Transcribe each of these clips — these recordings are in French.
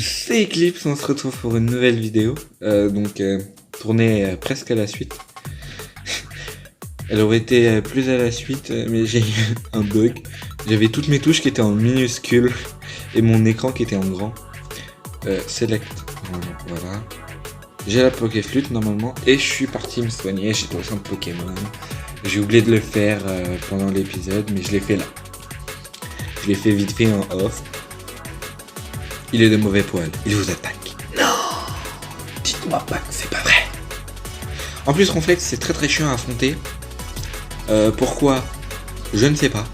C'est Eclipse, on se retrouve pour une nouvelle vidéo, tournée presque à la suite. Elle aurait été plus à la suite, mais j'ai eu un bug. J'avais toutes mes touches qui étaient en minuscule et mon écran qui était en grand. Select, voilà. J'ai la Pokéflute normalement et je suis parti me soigner, j'étais au centre Pokémon. J'ai oublié de le faire pendant l'épisode, mais je l'ai fait là. Je l'ai fait vite fait en off. Il est de mauvais poil, il vous attaque. Non, dites-moi pas que c'est pas vrai. En plus, Ronflex, c'est très chiant à affronter. Pourquoi? Je ne sais pas.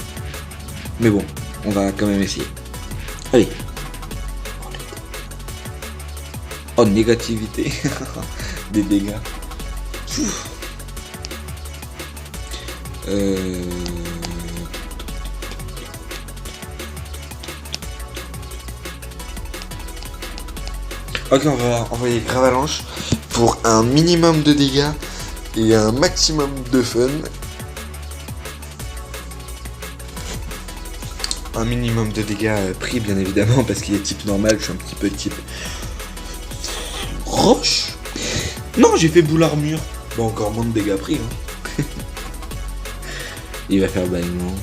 Mais bon, on va quand même essayer. Allez. Oh, négativité. Des dégâts. Ok, on va envoyer Gravalanche pour un minimum de dégâts et un maximum de fun. Un minimum de dégâts pris bien évidemment parce qu'il est type normal, je suis un petit peu type roche. Non, j'ai fait boule armure. Bon, encore moins de dégâts pris. Hein. Il va faire bâillement.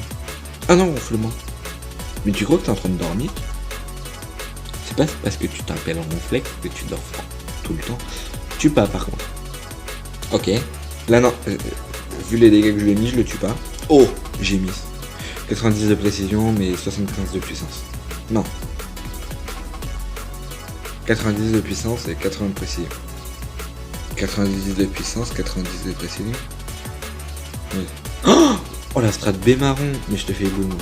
Ah non, ronflement. Mais tu crois que t'es en train de dormir? C'est pas parce que tu t'appelles Ronflex que tu dors tout le temps. Tue pas par contre. Ok. Là non. Vu les dégâts que je lui ai mis, je le tue pas. Oh, j'ai mis 90 de précision mais 75 de puissance. Non. 90 de puissance et 80 de précision. 90 de puissance, 90 de précision. Oui. Oh la strat B marron, mais je te fais boum.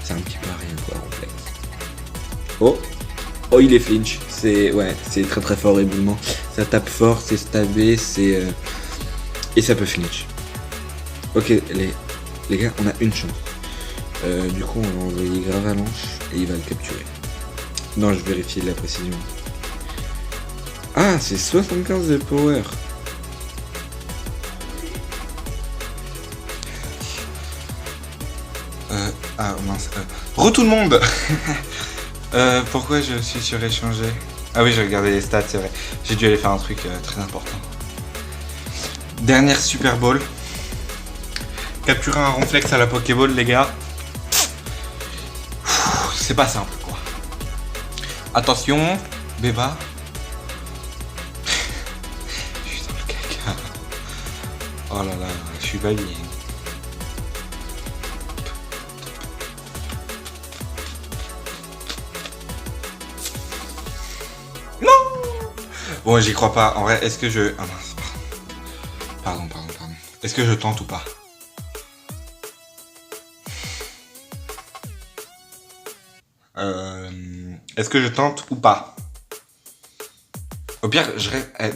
C'est un petit peu à rien quoi, Ronflex. Oh, il est flinch. C'est très fort éboulement. Ça tape fort, c'est stabé, et ça peut flinch. Ok, les gars, on a une chance. Du coup, on va envoyer Gravalanche et il va le capturer. Non, je vérifie la précision. Ah, c'est 75 de power. Ah mince. Tout le monde. Pourquoi je suis suréchangé? Ah oui, j'ai regardé les stats, c'est vrai. J'ai dû aller faire un truc très important. Dernière Super Bowl. Capturer un Ronflex à la Pokéball, les gars. C'est pas simple, quoi. Attention, Béba. Je suis dans le caca. Oh là là, je suis pas bien. Non. Bon, j'y crois pas. En vrai, est-ce que je... Ah mince. Pardon. Est-ce que je tente ou pas? Est-ce que je tente ou pas? Au pire,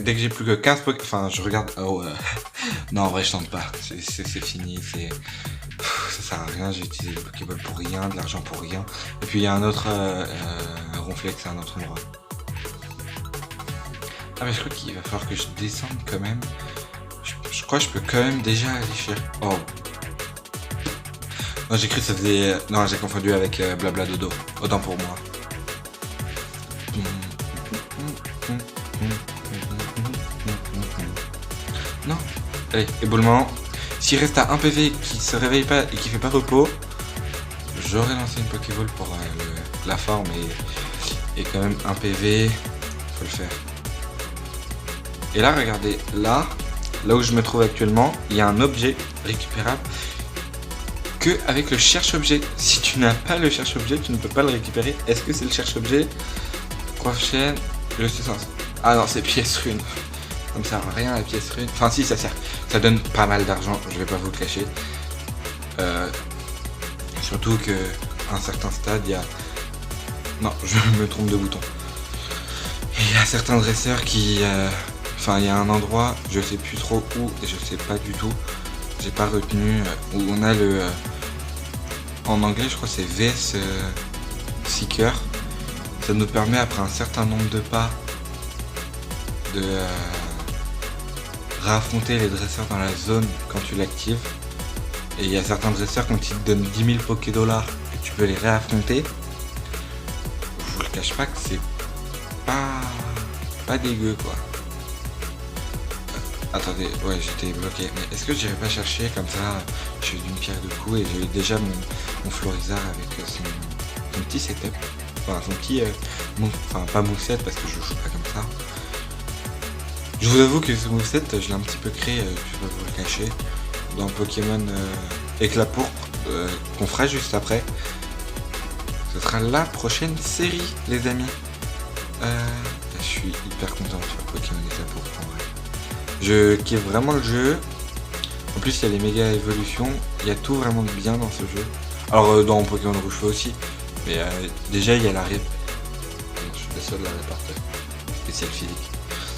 dès que j'ai plus que 15 Pokémon... Enfin, je regarde... Oh, non, en vrai, je tente pas. C'est fini, ça sert à rien, j'ai utilisé le Pokéball pour rien, de l'argent pour rien. Et puis, il y a un autre Ronflex à un autre endroit. Ah, mais je crois qu'il va falloir que je descende quand même. Je crois que je peux quand même déjà aller faire... Oh. Non, j'ai cru que ça faisait... Non, j'ai confondu avec Blabla Dodo. Autant pour moi. Non. Allez, éboulement. S'il reste à 1 PV et qu'il se réveille pas et qu'il fait pas repos, j'aurais lancé une Pokéball pour la forme et quand même 1 PV. Faut le faire. Et là, regardez, là où je me trouve actuellement, il y a un objet récupérable que avec le cherche-objet. Si tu n'as pas le cherche-objet, tu ne peux pas le récupérer. Est-ce que c'est le cherche-objet? Coiffe-chaîne, je sais ça. Ah non, c'est pièce rune. Ça me sert à rien la pièce rune. Enfin si, ça sert. Ça donne pas mal d'argent, je vais pas vous le cacher. Surtout que à un certain stade, il y a... Non, je me trompe de bouton. Il y a certains dresseurs qui... Enfin, il y a un endroit, je sais plus trop où, et je sais pas du tout. J'ai pas retenu, où on a le... en anglais, je crois que c'est VS Seeker. Ça nous permet, après un certain nombre de pas, de réaffronter les dresseurs dans la zone quand tu l'actives. Et il y a certains dresseurs quand ils te donnent 10 000 Pokédollars que tu peux les réaffronter. Je vous le cache pas que c'est pas dégueu quoi. Attendez, ouais, j'étais bloqué. Mais est-ce que j'irais pas chercher comme ça, je suis d'une pierre deux coups et j'ai déjà mon Florizard avec son petit setup. Enfin, son petit... enfin, pas moveset parce que je joue pas comme ça. Je vous avoue que ce moveset, je l'ai un petit peu créé, je vais pas vous le cacher, dans Pokémon Éclat Pourpre, qu'on fera juste après. Ce sera la prochaine série, les amis. Je suis hyper content de faire Pokémon Éclat Pourpre en vrai. Je kiffe vraiment le jeu. En plus, il y a les méga évolutions. Il y a tout vraiment de bien dans ce jeu. Alors, dans Pokémon Rouge Feu aussi. Mais déjà, il y a la je suis la seule à la répartir. Spécial physique.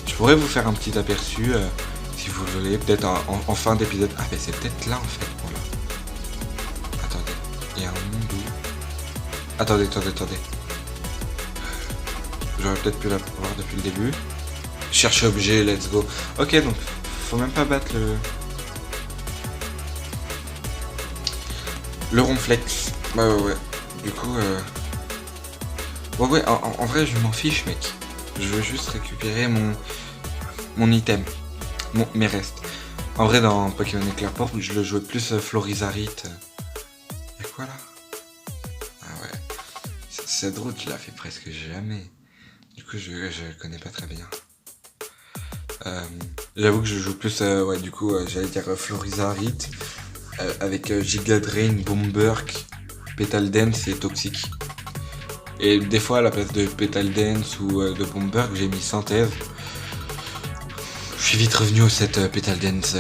Je pourrais vous faire un petit aperçu, si vous voulez. Peut-être en fin d'épisode. Ah, mais c'est peut-être là, en fait. Voilà. Attendez. Il y a un monde où... Attendez. J'aurais peut-être pu la voir depuis le début. Chercher objet, let's go. Ok, donc faut même pas battre le ronflex. Ouais. Du coup, ouais, en vrai, je m'en fiche, mec. Je veux juste récupérer mon item, mes restes. En vrai, dans Pokémon Éclair Pourpre, je le jouais plus Florizarite. Y'a quoi là? Ah ouais. Cette route, je la fais presque jamais. Du coup, je connais pas très bien. J'avoue que je joue plus, ouais, du coup, j'allais dire Florizarite, avec Giga Drain, Bomberk, Petal Dance et Toxic. Et des fois, à la place de Petal Dance ou de Bomberk, j'ai mis Synthèse. Je suis vite revenu au set Petal Dance,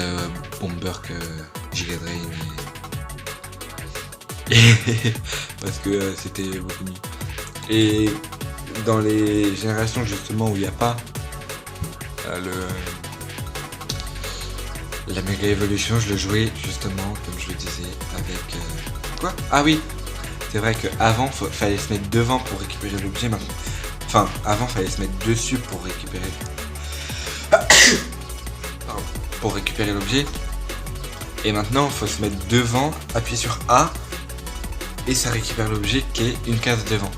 Bomberk, Giga Drain. Parce que c'était beaucoup mieux. Et dans les générations justement où il n'y a pas la méga évolution, je le jouais justement, comme je le disais, avec... Quoi? Ah oui! C'est vrai qu'avant, fallait se mettre devant pour récupérer l'objet, maintenant... Enfin, avant, fallait se mettre dessus pour récupérer... Pardon. Pour récupérer l'objet. Et maintenant, faut se mettre devant, appuyer sur A, et ça récupère l'objet qui est une case devant.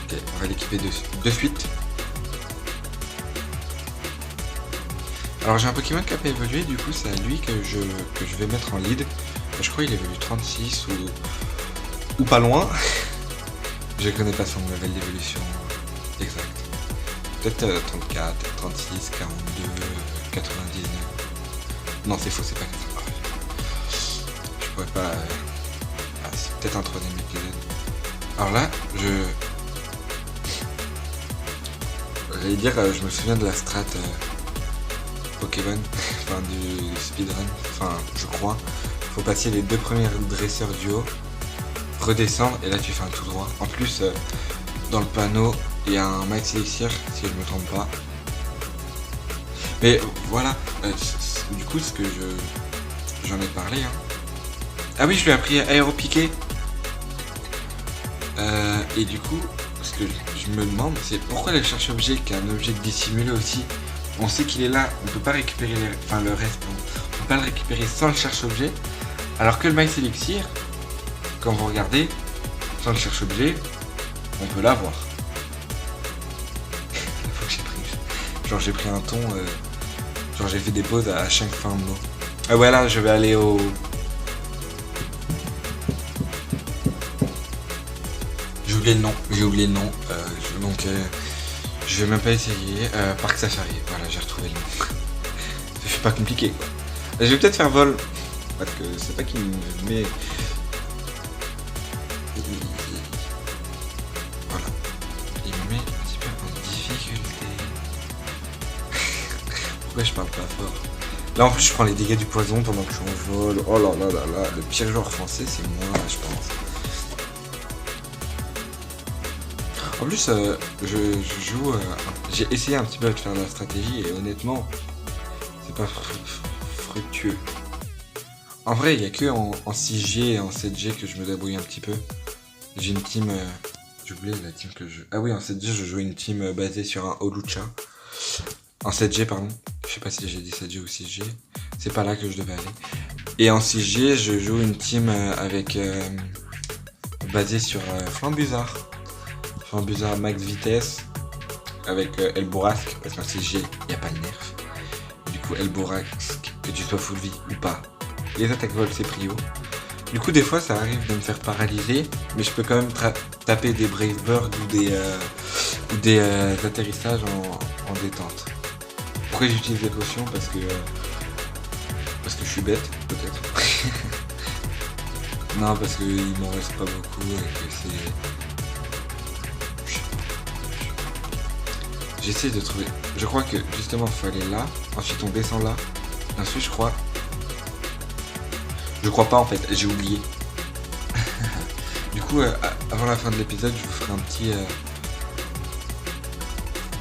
Ok, on va l'équiper de suite. Alors j'ai un Pokémon qui a pas évolué, du coup c'est à lui que je vais mettre en lead. Je crois qu'il évolue 36 ou pas loin. Je connais pas son level d'évolution exact. Peut-être 34, 36, 42, 99. Non c'est faux, c'est pas 80. Je pourrais pas... Ah, c'est peut-être un troisième épisode. Alors là, j'allais dire, je me souviens de la strat... Pokémon, enfin du speedrun, enfin je crois. Faut passer les 2 premiers dresseurs du haut, redescendre et là tu fais un tout droit. En plus, dans le panneau, il y a un max elixir si je me trompe pas. Mais voilà, du coup ce que j'en ai parlé. Hein. Ah oui, je lui ai appris aéropiquer. Et du coup, ce que je me demande, c'est pourquoi le cherche-objet qui est un objet dissimulé aussi. On sait qu'il est là, on peut pas récupérer le reste, on peut pas le récupérer sans le cherche-objet. Alors que le max elixir, quand vous regardez, sans le cherche-objet, on peut l'avoir. Faut que j'ai pris. Genre j'ai pris un ton, genre j'ai fait des pauses à chaque fin de mot. Ah ouais là, je vais aller au... J'ai oublié le nom, donc... Je vais même pas essayer. Parc Safari, voilà, j'ai retrouvé le nom. C'est pas compliqué quoi. Je vais peut-être faire vol. Parce que c'est pas qu'il me met. Voilà. Il me met un petit peu en difficulté. Pourquoi je parle pas fort? Là en plus je prends les dégâts du poison pendant que je suis en vol. Oh là là là là. Le pire joueur français c'est moi je pense. En plus, je joue... j'ai essayé un petit peu de faire de la stratégie et honnêtement, c'est pas fructueux. En vrai, il n'y a que en 6G et en 7G que je me débrouille un petit peu. J'ai une team... j'ai oublié la team que je... Ah oui, en 7G, je joue une team basée sur un Holucha. En 7G, pardon. Je sais pas si j'ai dit 7G ou 6G. C'est pas là que je devais aller. Et en 6G, je joue une team avec... basé sur Flambuzard. Flambuzard max vitesse avec Elborasque, parce qu'en CG, il n'y a pas le nerf. Du coup, Elborasque, que tu sois full vie ou pas. Les attaques vol, c'est prio. Du coup, des fois, ça arrive de me faire paralyser, mais je peux quand même taper des Brave Bird ou des atterrissages en détente. Pourquoi j'utilise des potions? Parce que je suis bête, peut-être. Non, parce qu'il m'en reste pas beaucoup et que c'est... J'essaie de trouver... Je crois que justement il faut aller là, ensuite on descend là, ensuite je crois... Je crois pas en fait, j'ai oublié. Du coup, avant la fin de l'épisode, je vous ferai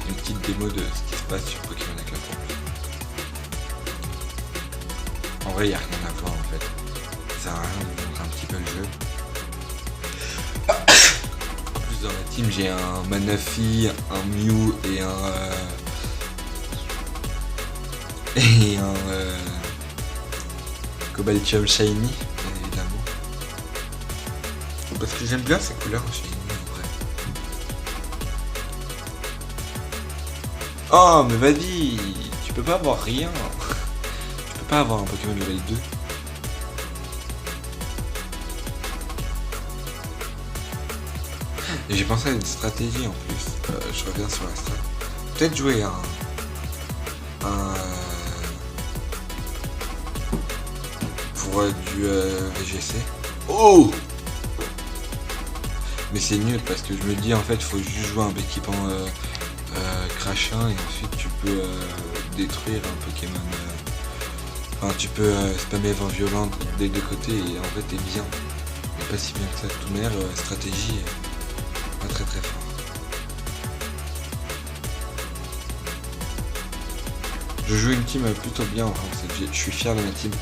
une petite démo de ce qui se passe sur Pokémon avec la pompe. En vrai, il n'y a rien à voir en fait. Ça sert à rien de vous montrer un petit peu le jeu. En plus, dans la team, j'ai un Manaphy, un Mew et un Cobaltium Shiny, bien évidemment. Parce que j'aime bien ces couleurs au Shiny en vrai. Oh, mais vas-y, tu peux pas avoir rien. Tu peux pas avoir un Pokémon level 2. Et j'ai pensé à une stratégie en plus. Je reviens sur la strat. Peut-être jouer pour du VGC. Oh! Mais c'est nul parce que je me dis en fait faut juste jouer un équipement crachin et ensuite tu peux détruire un Pokémon. Enfin tu peux spammer vent violent des deux côtés et en fait t'es bien. Mais pas si bien que ça. De toute manière stratégie pas très très fort. Je joue une team plutôt bien en fait. Je suis fier de ma team.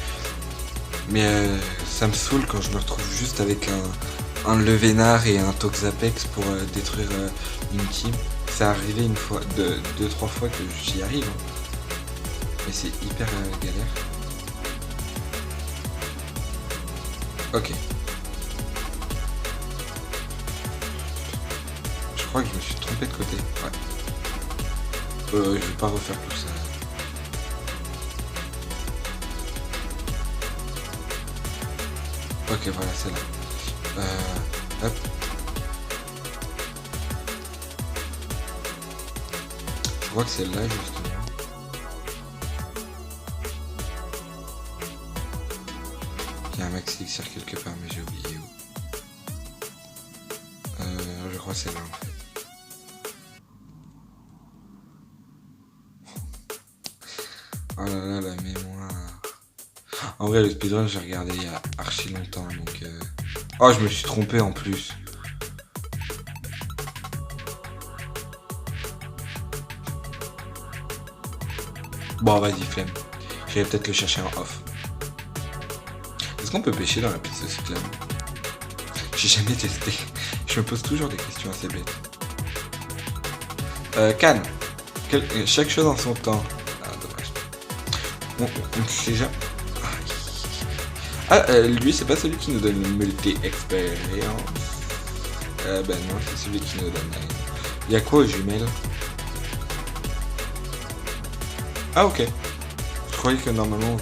Mais ça me saoule quand je me retrouve juste avec un Levénard et un Toxapex pour détruire une team. C'est arrivé une fois, deux, trois fois que j'y arrive. Hein. Mais c'est hyper galère. Ok. Je crois que je me suis trompé de côté. Ouais. Je vais pas refaire tout ça. Ok, voilà, c'est là. Hop. Je crois que c'est là, justement. Il y a un Max Elixir quelque part, mais j'ai oublié où. Je crois que c'est là, en fait. Oh là là, la mémoire. En vrai, le speedrun, j'ai regardé il y a archi longtemps, donc... Oh, je me suis trompé en plus. Bon, vas-y, flemme. Je vais peut-être le chercher en off. Est-ce qu'on peut pêcher dans la piste de cyclable? J'ai jamais testé. Je me pose toujours des questions assez bêtes. Cannes. Chaque chose en son temps. Ah, dommage. On sait jamais... lui, c'est pas celui qui nous donne le multi-expérience. Ben non, c'est celui qui nous donne... Il y a quoi aux jumelles? Ah, ok. Je croyais que normalement, on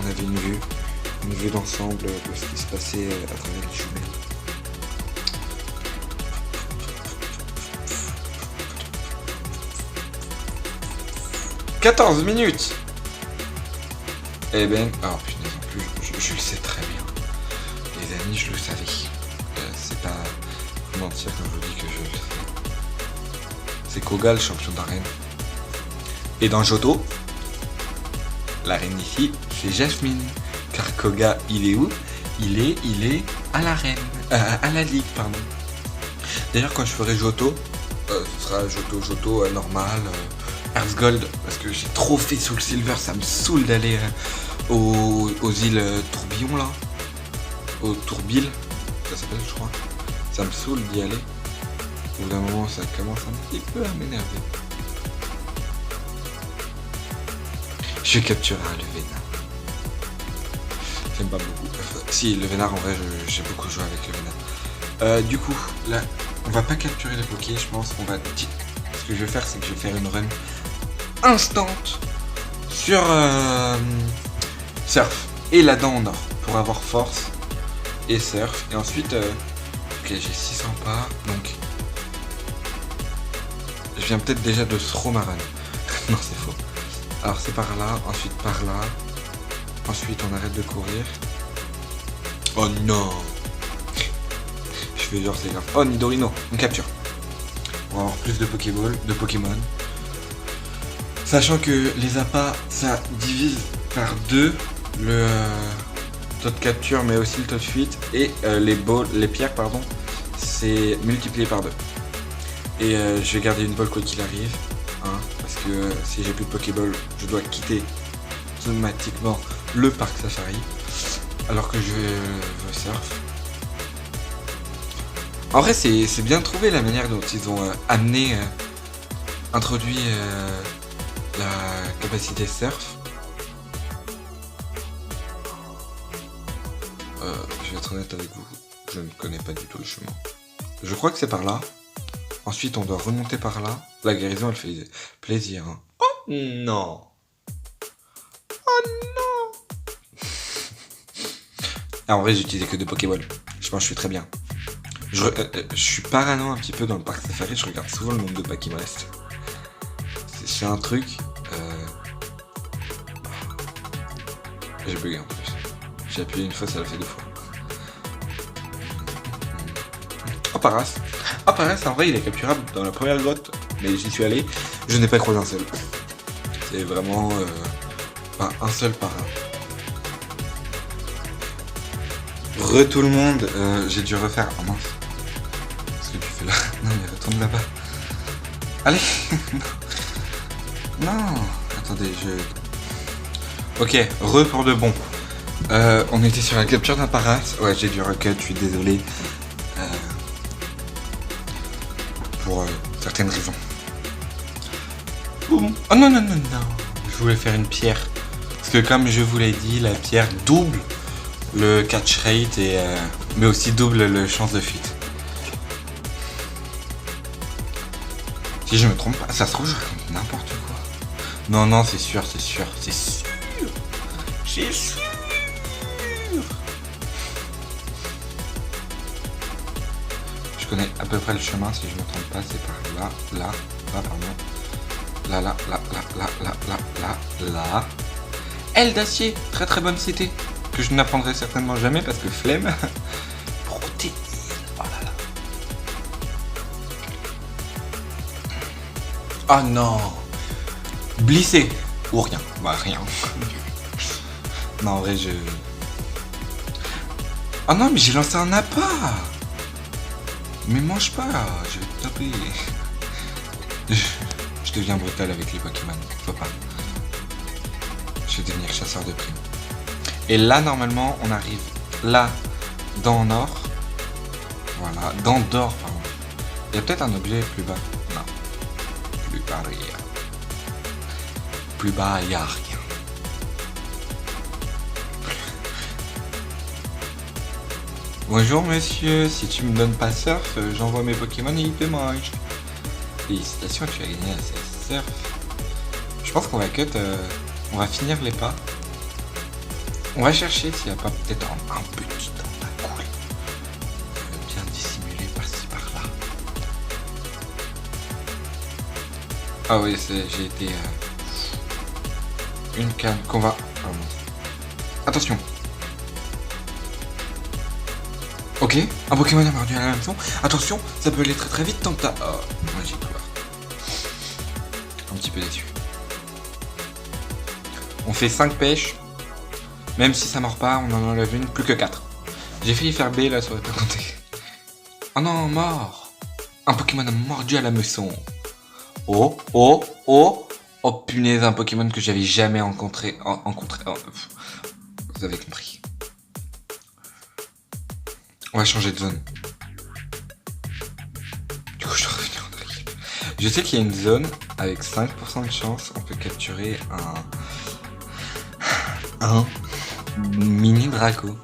avait une vue d'ensemble de ce qui se passait à travers les jumelles. « 14 minutes !» Eh ben... Oh, punaise, en plus, je le sais très bien. Les amis, je le savais. C'est pas... Faut mentir quand je vous dis que je le sais. C'est Koga, le champion d'arène. Et dans Johto, l'arène ici, c'est Jasmine. Car Koga, il est où? Il est à l'arène. À la ligue, pardon. D'ailleurs, quand je ferai Johto, ce sera Johto normal, Earth Gold, parce que j'ai trop fait Soul Silver, ça me saoule d'aller aux îles Tourbillon là. Au Tourbil, ça s'appelle je crois. Ça me saoule d'y aller. Au bout d'un moment ça commence un petit peu à m'énerver. Je capturerai le Vénard. J'aime pas beaucoup. Si, le Vénard en vrai j'ai beaucoup joué avec le Du coup, là, on va pas capturer les Poké, je pense. Ce que je vais faire, c'est que je vais faire une run instant sur Surf et la dent en or pour avoir force et Surf. Et ensuite, ok, j'ai 600 pas, donc je viens peut-être déjà de throw ma run. Non, c'est faux. Alors c'est par là, ensuite par là. Ensuite on arrête de courir. Oh non. Je fais genre c'est grave. Oh Nidorino, on capture. On va avoir plus de Pokémon. Sachant que les appâts, ça divise par 2 le taux de capture mais aussi le taux de fuite. Et les pierres, pardon, c'est multiplié par 2. Et je vais garder une balle quoi qu'il arrive. Hein, parce que si j'ai plus de Pokéball, je dois quitter automatiquement le parc safari. Alors que je veux surf. En vrai, c'est bien trouvé la manière dont ils ont introduit la capacité surf. Je vais être honnête avec vous, je ne connais pas du tout le chemin. Je crois que c'est par là. Ensuite, on doit remonter par là. La guérison, elle fait plaisir. Hein. Oh non. Oh non. Ah, en vrai, j'utilisais que 2 Pokéballs. Je pense que je suis très bien. Je suis parano un petit peu dans le parc safari. Je regarde souvent le nombre de pas qui me restent. C'est un truc. J'ai bugué en plus. J'ai appuyé une fois, ça l'a fait 2 fois. Oh, Paras. Ah, Paras, en vrai, il est capturable dans la première grotte, mais j'y suis allé, je n'ai pas croisé un seul. C'est vraiment un seul para. Tout le monde, j'ai dû refaire. Oh mince. Qu'est-ce que tu fais là? Non, mais retourne là-bas. Allez. Non. Attendez, Ok, pour de bon. On était sur la capture d'un Paras. Ouais, j'ai dû recut, je suis désolé. Pour certaines raisons. Boum. Oh non, non, non, non. Je voulais faire une pierre. Parce que comme je vous l'ai dit, la pierre double le catch rate et mais aussi double le chance de fuite. Si je me trompe pas, ça se trouve je raconte n'importe quoi. Non, non, c'est sûr, c'est sûr, c'est sûr. C'est sûr. Je connais à peu près le chemin, si je me trompe pas, c'est par là, pardon. Là. Aile d'acier, très très bonne cité, que je n'apprendrai certainement jamais parce que flemme. Protéine, oh là là. Oh non. Blissé, ou rien, bah rien. Non, en vrai, Oh non, mais j'ai lancé un appât. Mais mange pas, je vais te taper. Je deviens brutal avec les Pokémon, faut pas. Je vais devenir chasseur de primes. Et là, normalement, on arrive là, dans Nord. Voilà, dans d'or, pardon. Il y a peut-être un objet plus bas. Non. Plus bas, il y a... Plus bas, il y a rien. Bonjour monsieur, si tu me donnes pas surf, j'envoie mes Pokémon et ils te mangent. Félicitations, tu as gagné la surf. Je pense qu'on va cut, on va finir les pas. On va chercher s'il n'y a pas peut-être un petit tentacule. Bien dissimulé par-ci par-là. Ah oui, j'ai été... une canne qu'on va... Oh, attention. Ok, un Pokémon a mordu à la maison. Attention, ça peut aller très très vite tant que t'as... Oh, moi j'ai peur. Un petit peu déçu. On fait 5 pêches. Même si ça mord pas, on en enlève une, plus que 4. J'ai failli faire B là, ça aurait pas compté. Oh non, mort. Un Pokémon a mordu à la meçon. Oh, oh, oh. Oh punaise, un Pokémon que j'avais jamais rencontré. Oh, vous avez compris. On va changer de zone. Du coup, je dois revenir en arrière. Je sais qu'il y a une zone avec 5% de chance, on peut capturer un mini Draco.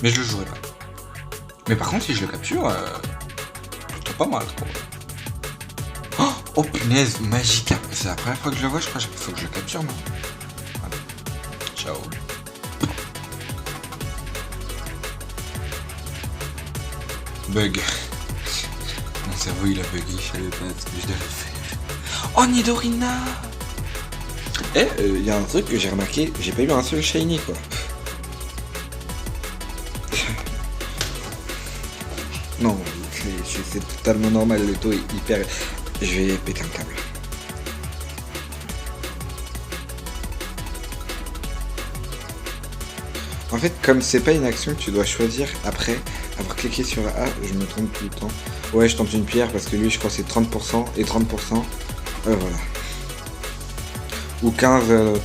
Mais je le jouerai pas. Mais par contre, si je le capture, plutôt pas mal, quoi. Oh punaise, Magikarp. C'est la première fois que je le vois, je crois qu'il faut que je le capture, non? Voilà. Ciao. Bug. Mon cerveau il a bugué, je savais pas ce que je devais faire. Oh Nidorina. Y a un truc que j'ai remarqué, j'ai pas eu un seul shiny quoi. Non, c'est totalement normal, le taux est hyper... Je vais péter un câble. En fait, comme c'est pas une action que tu dois choisir après avoir cliqué sur A, je me trompe tout le temps. Ouais, je tente une pierre parce que lui, je crois que c'est 30% et 30%. Voilà. Ou 15-30.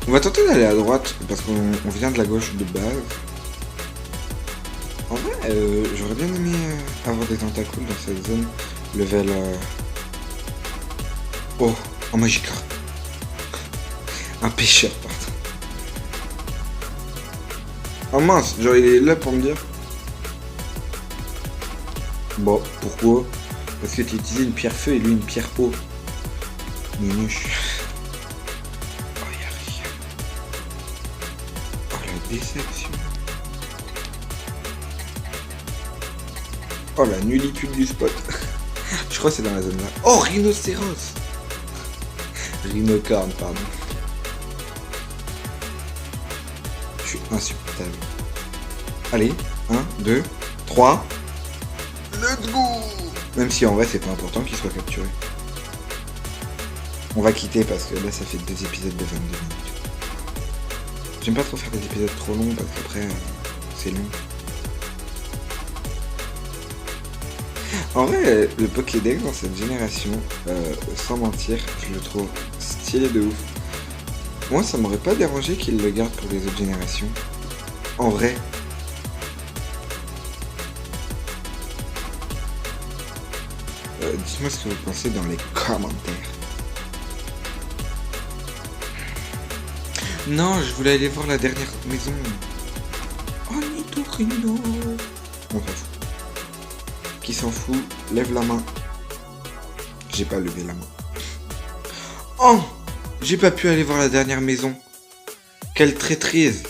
On va tenter d'aller à droite parce qu'on vient de la gauche de base. En vrai, j'aurais bien aimé avoir des tentacules dans cette zone. Level... Oh, en Magikarp. Un pêcheur, pardon. Oh mince, genre il est là pour me dire. Bon, pourquoi? Parce que tu utilisé une pierre feu et lui une pierre eau. Minuche. Oh, y'a rien. Oh, la déception. Oh, la nullitude du spot. Je crois que c'est dans la zone là. Oh, rhinocéros. Rhinocorne, pardon. Je suis insupportable. Allez, 1, 2, 3. Let's go. Même si en vrai c'est pas important qu'il soit capturé. On va quitter parce que là ça fait 2 épisodes de 22 minutes. J'aime pas trop faire des épisodes trop longs parce qu'après c'est long. En vrai, le Pokédex dans cette génération, sans mentir, je le trouve stylé de ouf. Moi ça m'aurait pas dérangé qu'il le garde pour les autres générations. En vrai. Dites-moi ce que vous pensez dans les commentaires. Non, je voulais aller voir la dernière maison. Oh, Nidorino. On s'en fout. Qui s'en fout, lève la main. J'ai pas levé la main. Oh, j'ai pas pu aller voir la dernière maison. Quelle traîtrise.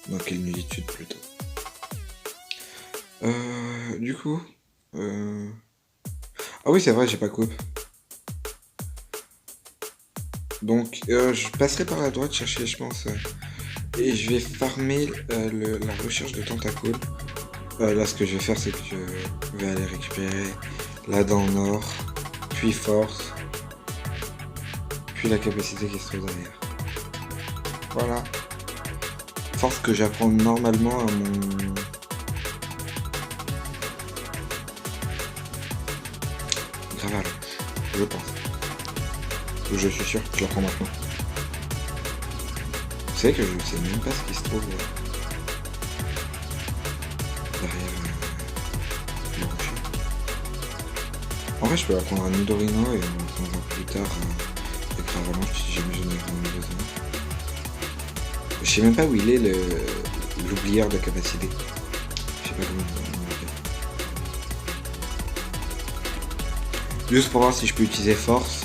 Non, quelle nullitude plutôt. Du coup... Ah oui, c'est vrai, j'ai pas coupe. Donc, je passerai par la droite chercher, je pense. Et je vais farmer la recherche de tentacules. Là, ce que je vais faire, c'est que je vais aller récupérer la dent nord, puis force, puis la capacité qui se trouve derrière. Voilà. Force que j'apprends normalement à mon... Graval, je pense. Je suis sûr que je l'apprends maintenant. Vous savez que je sais même pas ce qui se trouve derrière le rocher. En vrai, je peux apprendre un Nidorino et on prendra plus tard des Cravalanches si jamais j'en ai vraiment besoin. Je sais même pas où il est l'oublieur de capacité. Je sais pas comment on l'appelle. Juste pour voir si je peux utiliser force.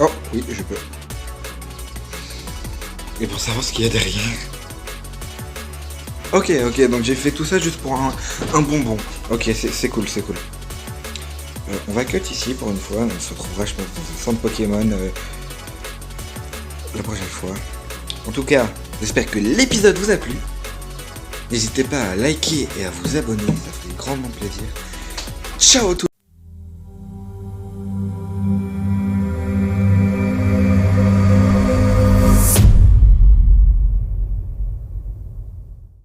Oh, oui, je peux. Et pour savoir ce qu'il y a derrière. Ok, donc j'ai fait tout ça juste pour un bonbon. Ok, c'est cool, c'est cool. On va cut ici pour une fois. On se retrouvera, je pense, dans un centre Pokémon la prochaine fois. En tout cas, j'espère que l'épisode vous a plu. N'hésitez pas à liker et à vous abonner, ça ferait grandement plaisir. Ciao tout le monde.